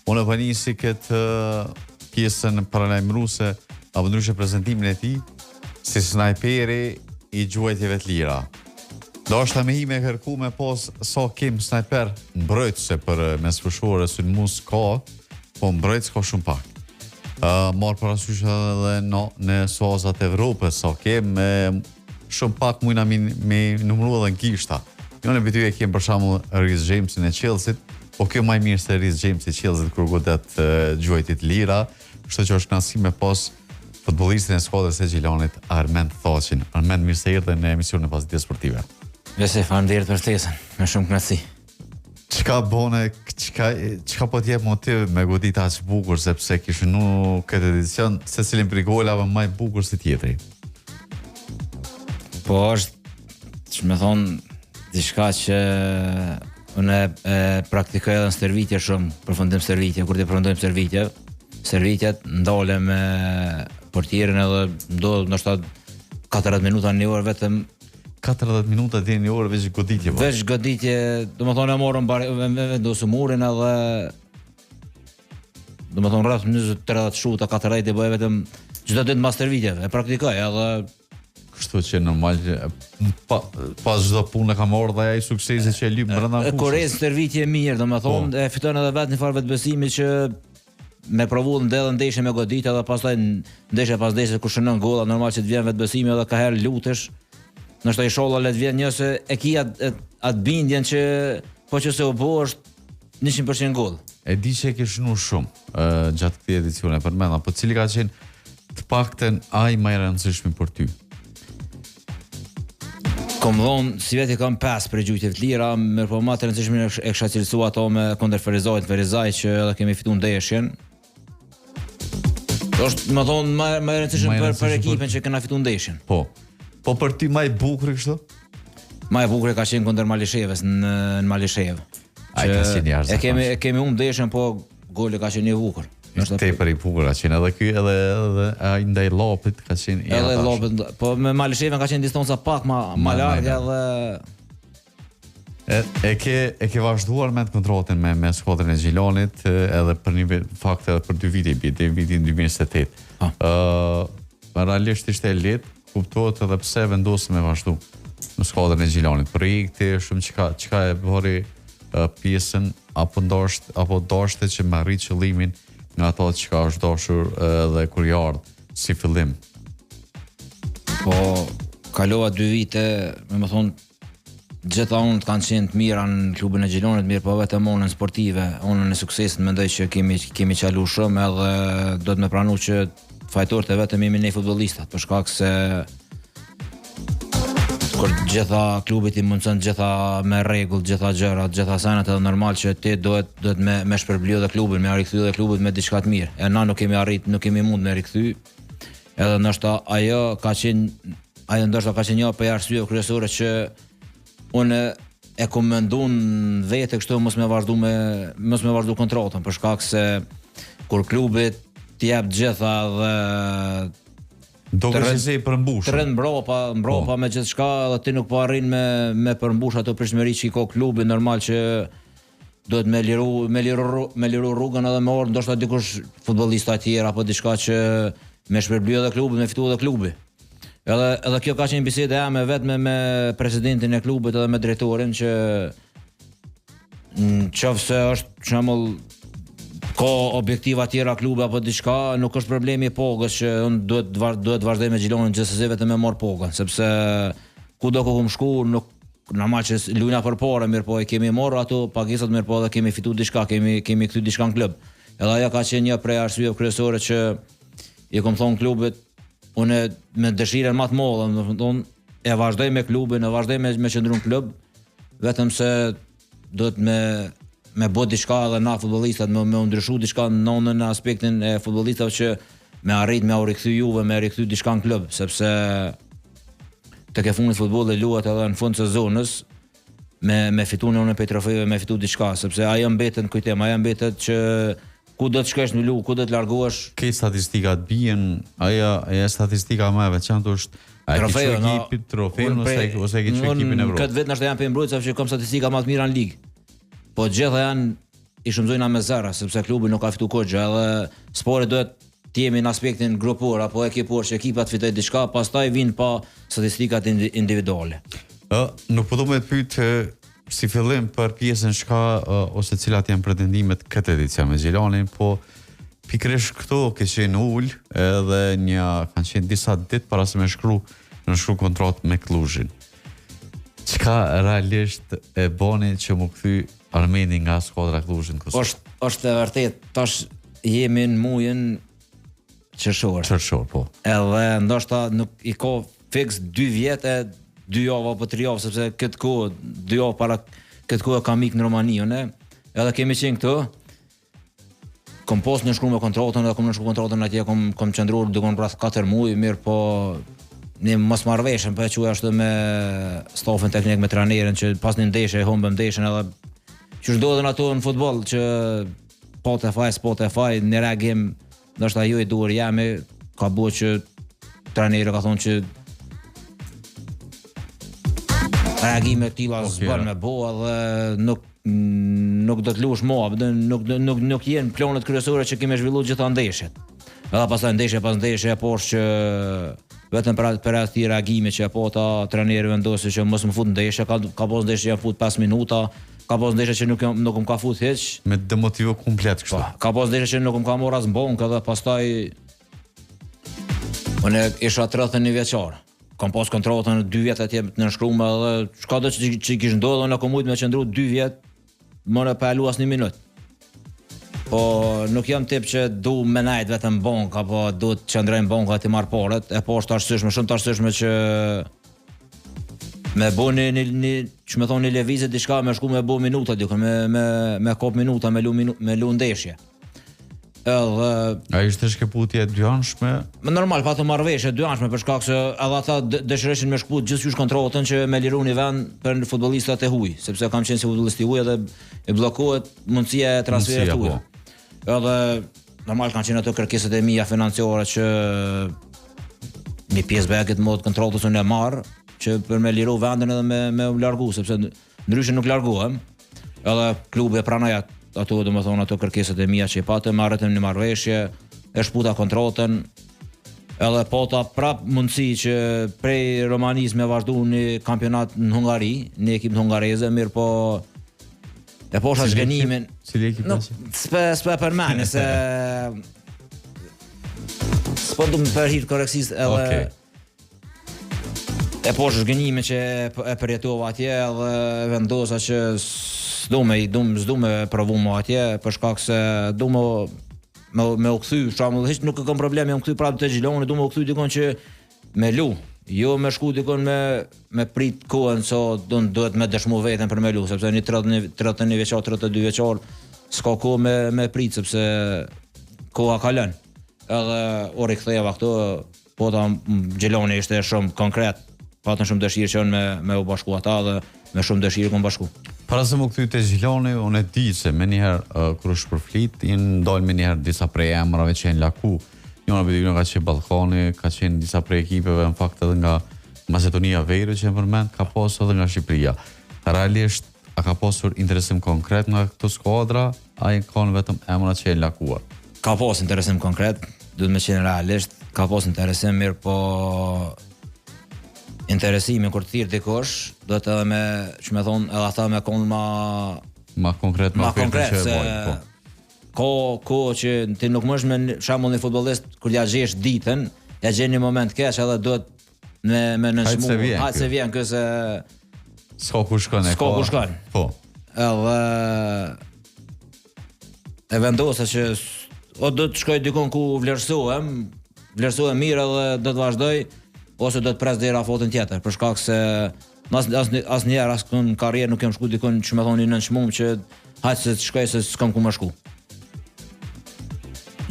Unë e panisi këtë pjesën paralajmëruese apo ndryshe prezantimin e tij si snajperi I gjuajtjeve të lira. Do është me ime kërku me pos sa kem snajper mbrojtëse për mesfushore së në mus ka, po mbrojtës ka shumë pak. Marë parasysh edhe në sozat Evropës, sa kem shumë pak mujna me numru edhe në kishta. Jone për ty e kem për shamu Reece Jamesin e Chelsea, po kjo maj mirë se Reece James i Chelsea kur godet gjuajtit lira, kështu që është knasi me pos futbollistin e skuadrës së Gjilanit Armend Thaqin. Armend, mirë se erdhe në emisionin e Pasdites Sportive. Vese, faleminderit për ftesën, me shumë kënaqësi. Çka bone, çka po t'jep motiv me godita aq bukur sepse kishin këtë edicion secilin prej golave më I bukur se tjetri. Po është, ç'më thon, diçka që unë e praktikoj edhe në stërvitje shumë, përfundim stërvitje, kur të përfundojmë stërvitjet ndalem me portierin edhe ndodh ndoshta 40 minuta në orë vetëm 40 minuta deri në orë veç goditje. Veç goditje, domethënë e morëm vendosëm murin edhe domethënë rreth 20-30 shuta 40 bëj vetëm çdo ditë pas stërvitjeve, e praktikoj edhe kështu që normal pas çdo punë kam marrë dhe ai suksesi që e lyp brenda fushës. Kurrez stërvitje mirë, domethënë e fiton edhe vetë një farë vetbesimi që me provu ndeshje me goditje edhe pastaj ndeshje pas ndeshje kur shënon golla, normal që të vjen vetbesimi edhe ka herë lutesh. Nështë I sholla le të vjen njëse e ki atë bindjen që po që se u bo është 100% goll. E di që e ke shënu shumë gjatë këtij edicione për menda, po cili ka qenë të paktën ai më I rëndësishmi për ty? Kom dhonë, si veti kam 5 për gjujtjet lira, mirë po ma të rëndësishmi e kësha cilësu ato me kondër Ferizaj që edhe kemi fitu ndeshjen. është më thonë më rëndësishëm për ekipin që kena fitu ndeshjen. Po për ty më I bukur kështu? Më I bukur ka qenë kundër Malishevës në Malishev. Ai ka qenë jashtë. E kemi ndeshjen, po goli ka qenë I bukur. Është tepër I bukur ka qenë edhe ky edhe ai ndaj llopit ka qenë edhe llopit, po me Malishevën ka qenë distanca pak më larg edhe e ke vazhduar me kontratën me skuadrën e Gjilanit edhe për një fakt edhe për 2 vite deri vitin 2028. Realisht ishte lehtë, kuptohet edhe pse vendosëm me vazhdu në skuadrën e Gjilanit. Projekti shumë çka e bëri pjesën apo dashte që me arrit qëllimin nga ato çka është dashur edhe kur i ardh si fillim. Po kalova 2 vite, më thonë gjitha unë të kanë qenë të mira në klubin e Gjilanit, mirë po vetëm onën sportive, onën e suksesit mendoj që kemi qalu shumë edhe do të me pranu që fajtorët e vetëm jemi ne futbollistat, për shkak se kur gjitha klubit I mundson gjitha me rregull, gjitha gjërat, gjitha sanat edhe normal që ti duhet me shpërblyer edhe klubin, me rikthy edhe klubit me diçka të mirë. E na nuk kemi mund me rikthy. Edhe ndoshta ajo ka qenë një për arsyeve kryesore që unë e kom menduar vetë kështu mos me vazhdu kontratën, për shkak se kur klubi të jap gjitha dhe do të se I përmbush. Tërën mbrapa me gjithçka edhe ti nuk po arrin me përmbush ato prishmëri që I ka klubi, normal që duhet me liru rrugën edhe me orë ndoshta dikush futbollista tjerë apo diçka që me shpërblyer edhe klubin, me fitu edhe klubi. Edhe kjo ka qenë biseda jame vetëm me presidentin e klubit edhe me drejtorin që nëse është për shembull ka objektiva tjera klubi apo diçka, nuk është problemi I pogës që unë duhet vazhdoj me Gjilanin gjithsesi vetëm me marr pogën, sepse kudo ku kum shku nuk normal që lujna për parë, mirë po I kemi marrë ato pagesat, mirë po edhe kemi fitu diçka, kemi kthy diçka në klub. Edhe ajo ka qenë një prej arsyeve kryesore që I kom thonë klubit, unë me dëshirën më të madhe, domethënë e vazhdoj me klubin, e vazhdoj me qëndru në klub, vetëm se duhet me bë diçka edhe na futbollistat, me ndryshu diçka në aspektin e futbollistave që me arrit me u rikthy juve, me rikthy diçka në klub, sepse tek e fundit futbolli luhet edhe në fund sezonës me fitun unë pe trofeve, me fitu diçka, sepse ajo mbetet në kujtim, ajo mbetet që ku do të shkosh me lu, ku do të largohesh. Ke statistikat bien, ajo statistika më e veçantë është trofeun ose ke ekipin Evropë. Këtë vetë na janë pe mbrojtësa që kam statistika më të mira në ligë. Po gjitha janë i shumëzojna me zero, sepse klubi nuk ka fitu kur gjë, edhe spori duhet të jemi në aspektin grupor apo ekipor që ekipat fitoj diçka, pastaj vinë pa statistikat individuale. Nuk po do me të pyet si fillim për pjesën shka ose cilat janë pretendimet këtë edicion me Gjilanin, po pikërisht këto ke qenë ull edhe kanë qenë disa ditë para se me shkru kontratë me Kluzhin. Çka realisht e boni që mu kthy Armeni nga skuadra Kluzhin Kosovë? Është e vërtet, tash jemi në muajin qershor, po. Edhe ndoshta nuk i ka fix 2 vjet 2 javë apo 3 javë, sepse këtë kohë 2 javë para këtë kohë kam ikë në Romani, edhe kemi qenë këtu. Kom pas në shkruar me kontratën, edhe kom në shkruar kontratën atje, kom qëndruar dikon rreth 4 muaj, mirë po ne mos marrveshëm, po e quaj ashtu me stafin teknik, me trajnerin, që pas një ndeshje humbëm ndeshjen, edhe që ndodhen ato në futboll që spot e faj, në reagim ndoshta jo i duhur jemi, ka bëu që trajneri ka thonë që reagime këtilla s'bën me bo, edhe nuk do të lush mua, nuk jenë planet kryesore që kemi zhvilluar gjitha ndeshjet. Edhe pastaj ndeshje pas ndeshje poshtë që vetëm për atë reagime që apo ta trajneri vendosi që mos më fut ndeshje, ka pas ndeshje që fut 5 minuta, ka pas ndeshje që nuk më ka fut hiç, me demotivo komplet kështu. Ka pas ndeshje që nuk më ka marrë as bonk, edhe pastaj unë isha 31 vjeçar. Kam pas kontratën 2 vjet atje në shkrumë, edhe çka do që kish ndodhur, në komujt me qëndru 2 vjet, më në pa lu as 1 minutë. Po nuk jam tip që du me najt vetëm bank, apo du të qëndrojnë banka të marr paret, e po është arsyeshme, shumë të arsyeshme që me bo që me thonë një levizit diçka, me shku me bo minuta dikon, me kop minuta, me lu ndeshje. Edhe a ishte shkëputje dyanshme? Normal, pa të marrëveshje dyanshme, për shkak se edhe ata dëshireshin me shkput gjithçysh kontratën që me liru një vend për futbollistat e huaj, sepse kam qenë si futbollist i huaj edhe e bllokohet mundësia e transferit të huaj. Edhe normal kanë qenë ato kërkesat e mia financiare që mi pjesë bëja këtë mod kontratës unë e marr, që për me liru vendin edhe me u largu, sepse ndryshe nuk largohem. Edhe klubi e pranoi ato, domethënë ato kërkesat e mia që i patëm, marrëm në marrëveshje, e shputa kontratën, edhe pota prap mundësi që prej Romanis me vazhdu një kampionat në Hungari, një ekip në hungareze, mirë po e posha zhgënimin. Cili ekip? S'pe përmeni, se s'po du më përhir koreksisht edhe e posha zhgënimin që e përjetova atje, edhe vendosa që s'du me provu më atje, për shkak se du me u kthy, shembull, hiç nuk kam probleme me u kthy prapë te Gjiloni, du me u kthy dikon që me lu, jo me shku dikon me prit kohën, so duhet me dëshmu veten për me lu, sepse një 31 vjeçar, 32 vjeçar s'ka kohë me prit, sepse koha ka lënë. Edhe u riktheva këtu, po ta Gjiloni ishte shumë konkret, patën shumë dëshirë që me u bashku ata dhe me shumë dëshirë kom bashku. Para se më kthy te Gjiloni, unë e di se me njëherë kur është përflit, ndalë me njëherë disa prej emrave që janë laku. Njëra për ka qenë Ballkani, ka qenë disa prej ekipeve, në fakt edhe nga Macedonia Vejre që më përmend, ka pasur edhe nga Shqipëria. Realisht, a ka pasur interesim konkret nga këto skuadra, a kanë vetëm emra që janë lakuar? Ka pas interesim konkret, duhet me qenë realisht, ka pas interesim mirë, po interesimin kur të thirr dikush, do të edhe me, që me thonë, edhe ata me konë ma konkret, ma konkret, se ko që ti nuk mësh me shembull një futbollist kur ja gjesh ditën, ja gjen një moment keq, edhe duhet me nënshmu, hajtë se vjen këse s'ka ku shkon. Po. Edhe e vendosa që o do të shkoj dikon ku vlerësohem mirë edhe do të vazhdoj, ose do të pres deri afotën tjetër, për shkak se asnjëherë as në karrierë nuk kem shku dikon që më thonë në nënçmum që hajtë se të shkoj se s'kam ku më shku.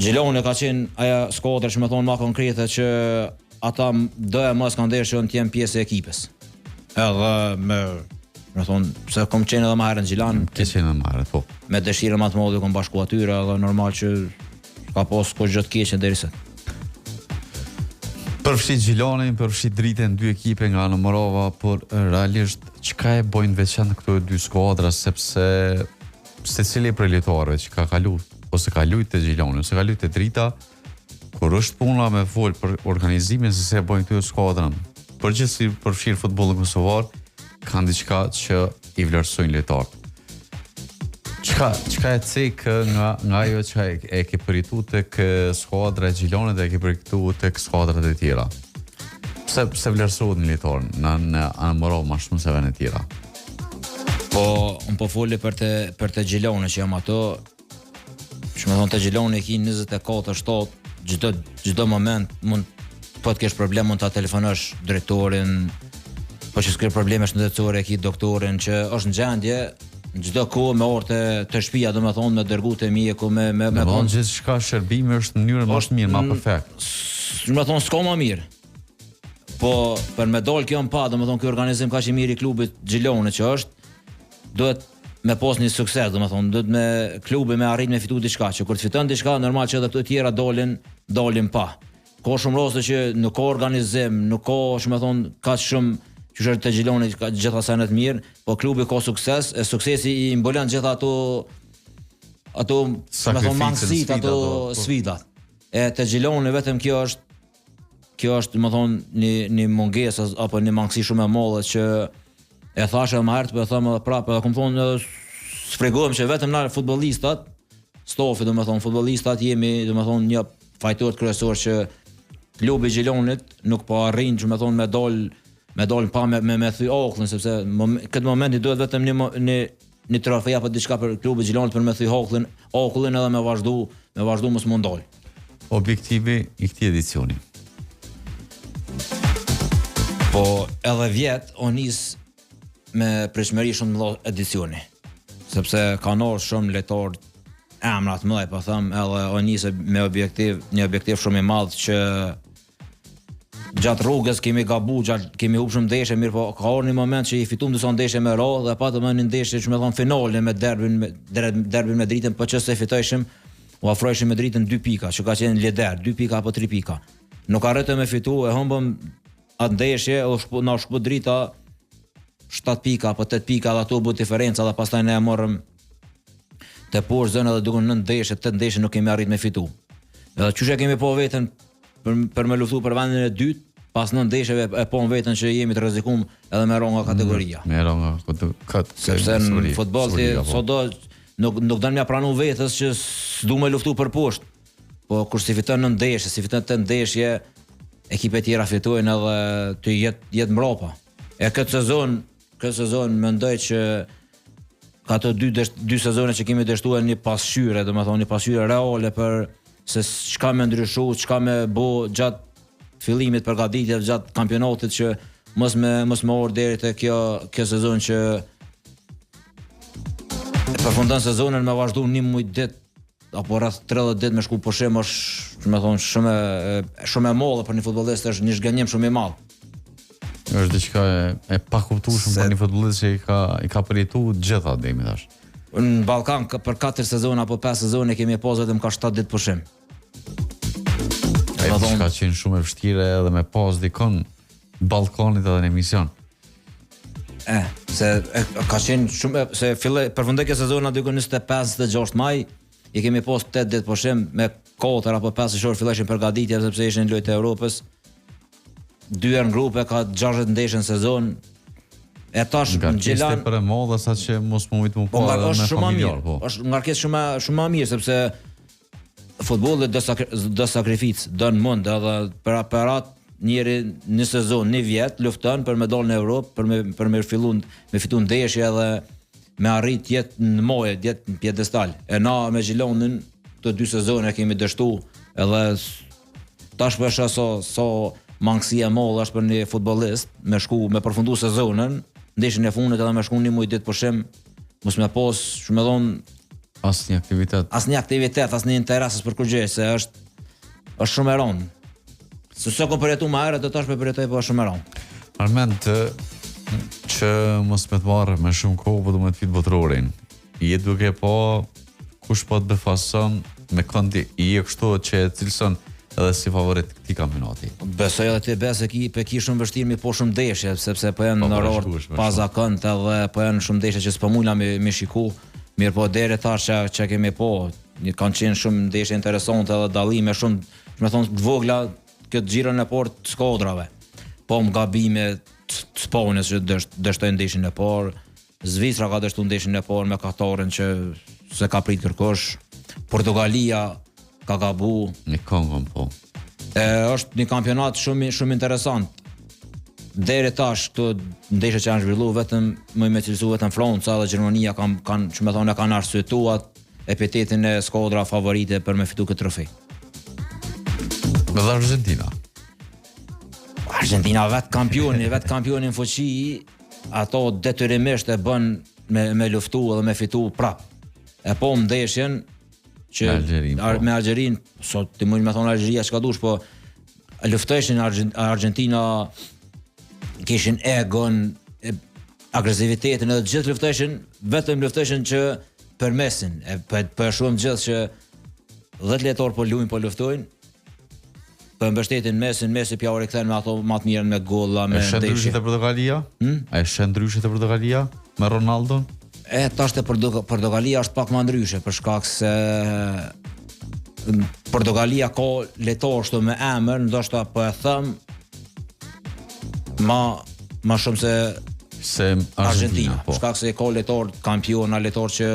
Gjiloni ka qenë aja skuadra që më thonë ma konkrete që ata doja mos kanë dëshirë të jem pjesë e ekipës. Edhe më thonë, se kom qenë edhe më herë në Gjilan, po. Me dëshirë më të madhe kom bashku atyre, edhe normal që ka pas kur gjë të keqe deri sot. Përfshit Gjilonin, përfshit dritën dy ekipe nga në Morova, por realisht çka e bojnë veçantë këto dy skuadra, sepse secili prej lojtarëve që ka kalu ose ka luajtur te Xhiloni ose ka luajtur te Drita, kur është puna me vol për organizimin se se bojnë këtu skuadrën, përgjithësi përfshirë futbollin kosovar, kanë diçka që i vlerësojnë lojtarët. Çka e cek nga ajo që e ke përritu tek skuadra e Xhilonit dhe e ke përritu tek skuadrat e tjera? Pse vlerësohet një lojtar në anëmoro më shumë se vende tjera? Po, unë po foli për të Xhiloni që jam ato, që me thonë të Xhiloni ki 24/7, çdo moment mund po të kesh problem mund ta telefonosh drejtorin, po që s'ke probleme shëndetësore ki doktorin që është në gjendje çdo kohë me orë të shtëpia, domethënë me dërgu te mjeku me thonë gjithçka shërbimi është në mënyrë më të mirë, më perfekt. Domethënë s'ka më mirë. Po për me dal kjo pa, domethënë ky organizim kaq i mirë i klubit Xhiloni që është, duhet me pas një sukses, domethënë duhet me klubi me arrit me fitu diçka, që kur të fiton diçka normal që edhe këto të tjera dalin pa. Ka shumë raste që nuk ka organizim, nuk ka, më thon, kaq shumë që është të Xhiloni gjitha sa në të mirë, po klubi ka sukses, e suksesi i mbulon gjitha ato më thon mangësit, ato sfidat. E të Xhiloni vetëm kjo është më thon një mungesë apo një mangësi shumë e madhe që e thashë më herët, po e them edhe prapë, edhe kam thonë sfregohem që vetëm na futbollistat, stafi domethënë futbollistat jemi domethënë një fajtor kryesor që klubi i Xhilonit nuk po arrin domethënë me dal pa me thy Hollën, sepse këtë momenti duhet vetëm një trofe apo diçka për klubin e Xhilonit për me thy Hollën edhe me vazhdu mos mund dal. Objektivi i këtij edicioni. Po edhe vjet o nis me pritshmëri shumë të madhe edicioni, sepse kanë ardhur shumë lojtar emra të mëdhenj, po them, edhe o nisë me një objektiv shumë i madh që gjatë rrugës kemi gabu, kemi humbur shumë ndeshje, mirë po ka ardhur një moment që i fitum disa ndeshje me radhë dhe patëm një ndeshje që më thon finale me derbin me Dritën, po që se fitojshim, u afroheshim me Dritën 2 pika, që ka qenë lider, 2 pika apo 3 pika. Nuk arritëm me fitu, e humbëm atë ndeshje, na shku Drita 7 pika apo 8 pika, dhe ato u bë diferenca dhe pastaj ne e morëm te poshtë zona dhe duke 9 ndeshje, 8 ndeshje nuk kemi arrit me fitu. Edhe çuçi kemi po veten për me luftu për vendin e dytë, pas 9 ndeshjeve e po veten që jemi të rrezikum edhe me ronga kategoria. Me ronga sepse në futboll sado nuk do më pranu vetes që s'du me luftu për poshtë. Po kur si fiton 9 ndeshje, si fiton 8 ndeshje, ekipet tjera fitojnë edhe të jetë mbrapa. E këtë sezon mendoj që ka ato dy sezone që kemi dështuar një pasqyrë, domethënë një pasqyrë reale për se çka më ndryshu, çka më bë gjatë fillimit përgatitjes gjatë kampionatit që mos më or deri te kjo sezon që e përfundon sezonin me vazhdu një muj ditë apo rreth 30 ditë me shku pushim është, më thon, shumë e madhe për një futbollist, është një zgjenim shumë i madh. Është diçka e pakuptueshme për një futbollist që i ka përjetuar gjitha deri tash. Në Ballkan për 4 sezone apo 5 sezone kemi pas vetëm ka 7 ditë pushim. Ai ka qenë shumë e vështirë edhe me pas dikon Ballkanit edhe në emision. Se ka qenë shumë se filloi përfundoi kjo sezon aty 25-26 maj, i kemi pas 8 ditë pushim me 4 apo 5 shor fillojshin përgatitja sepse ishin lojtë e Europës. 2 në grupe ka 60 ndeshje në sezon. E tash në Gjilan për e modha sa që mos më vitë më po edhe me familjar, po. Është ngarkesë shumë më mirë sepse futbolli do sakrificë, don mund edhe për atë njëri në sezon, një vjet lufton për me dalë në Europë, për me fitu ndeshje edhe me arrit jetë në moje, jetë në pjedestal. E na me Gjilonin të 2 sezone kemi dështu edhe tash për so mangësi e madhe është për një futbollist me përfundu sezonën, ndeshjen e fundit edhe me shku një muj ditë pushim, mos me pas, shumë thon, asnjë aktivitet, asnjë interes për kurrë, se është shumë e rëndë. Se sa ko përjetu më herët, tash po përjetoj po shumë e rëndë. Armend që mos me të marrë me shumë kohë, po do me të fit botrorin. Je duke po kush po të befason me këndi i kështu që cilëson edhe si favorit këtij kampionati. Besoj edhe ti besë ki shumë vështirë po shumë ndeshje, sepse po janë në orë pa zakont edhe po janë shumë ndeshje që s'po mula me shiku. Mirë po deri tash që kemi po, kanë qenë shumë ndeshje interesante edhe dallime shumë, me thonë të vogla këtë xhirën e parë të Shkodrave. Po më gabime të Spanjës që dështoi ndeshjen e parë, Zvicra ka dështuar ndeshjen e parë me Katarin që se ka prit kërkosh, Portugalia ka gabu. Në Kongon po. Është një kampionat shumë interesant. Deri tash këto ndeshje që janë zhvilluar vetëm me cilësu vetëm Franca dhe Gjermania kanë që më thonë kanë arsyetuar epitetin e Skodra favorite për me fitu këtë trofej. Dhe Argentina. Argentina vetë kampioni në fuqi, ato detyrimisht e bën me luftu dhe me fitu prap. E po ndeshjen që me Algjerin, sot ti mund me thonë Algjeria çka dush, po luftojshin Argentina, kishin egon, agresivitetin edhe gjithë luftojshin, vetëm luftojshin që për mesin, për shumë gjithë që 10 lojtarë po luajnë, po luftojnë, për mbështetin Mesi pja u rikthen me ato më të mirën me golla, me ndeshje. Ndryshe te Portugalia? A është ndryshe te Portugalia me Ronaldon? Tash te Portugalia është pak më ndryshe për shkak se Portugalia ka lojtarë ashtu me emër, ndoshta po e them ma shumë se Argentina, po. Për shkak se ka lojtar kampiona, lojtar që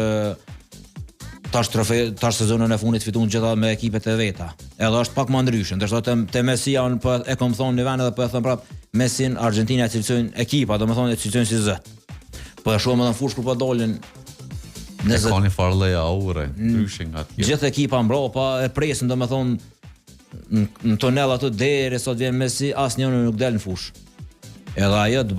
tash sezonën e fundit fituan gjitha me ekipet e veta. Edhe është pak më ndryshe, ndërsa te Messi po e kam thonë në vend edhe po e them prap, Messin Argentina e cilësojnë ekipa, domethënë e cilësojnë si zë. Po e shohim edhe në fushë kur po dolin 20. E ka një farë lloj aure, ndryshe nga tjerë. Gjithë ekipa mbrapa e presin domethënë në tunell ato deri sot vjen Messi, asnjëri nuk del në fushë. Edhe ajo të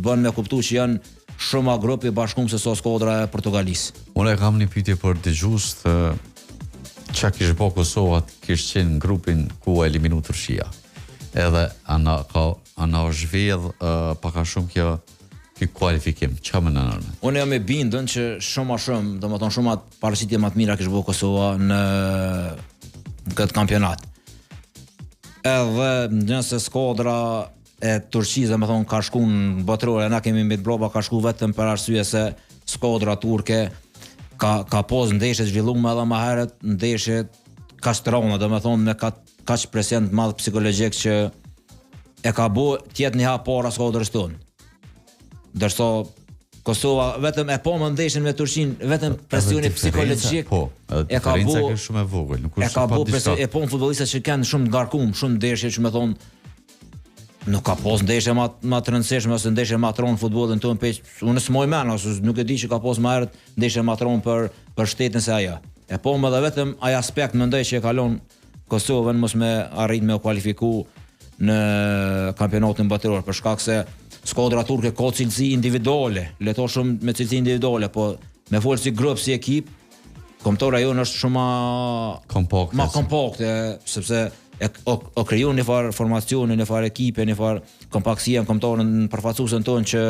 bën me kuptu që janë shumë a grupi bashkum se so Skodra e Portugalisë. Unë kam një pyetje për dëgjues të çka kishte po Kosova, kishte qenë në grupin ku eliminu Turqia. Edhe ana zhvedh pak a shumë kjo kualifikim. Çka mendon Arne? Unë jam i bindën që shumë, domethënë shumë paraqitje më të mira kishte bëu Kosova në këtë kampionat. Edhe nëse Skodra e Turqisë, më thonë, ka shku në botërore, na kemi mbi brapa ka shku vetëm për arsye se Skodra turke ka pos ndeshje zhvilluar edhe më herët, ndeshje kastrona, domethënë me kaq presion të madh psikologjik që e ka bu tjetë një hap para Skodrës tonë. Ndërsa Kosova vetëm e po më ndeshjen me Turqinë, vetëm presioni psikologjik e ka bu shumë e vogël, nuk e ka bu presion, e po futbollistët që kanë shumë ngarkum, shumë ndeshje që më thonë nuk ka pos ndeshje ma të rëndësishme ose ndeshje ma të ronë futbolin tonë peq, unë s'moj mena, ose nuk e di që ka pos ma herët ndeshje ma të ronë për shtetin se aja. E po më dhe vetëm aja aspekt më ndaj që e kalon Kosovën mos me arrit me u kualifiku në kampionatin botëror, për shkak se Skodra turke ka cilësi individuale, leto shumë me cilësi individuale, po me folë si grup, si ekip, kombëtora jonë është shumë ma kompakte, sepse o kriju një farë formacione, një farë ekipe, një farë kompaktësia në kombëtarën në përfaqësuesën tonë që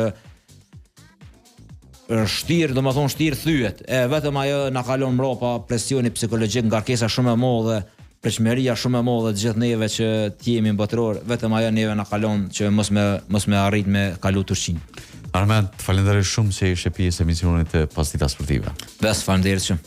shtirë, do më thonë shtirë thyet. Vetëm ajo na kalon mbrapa presioni psikologjik, ngarkesa shumë e madhe, pritshmëria shumë e madhe të gjithë neve që t'jemi botëror, vetëm ajo neve na kalon që mos me arrit me kalu Turqinë. Armen, të falenderoj shumë që ishe pjesë e emisionit të Pasdita Sportive. Faleminderit shumë.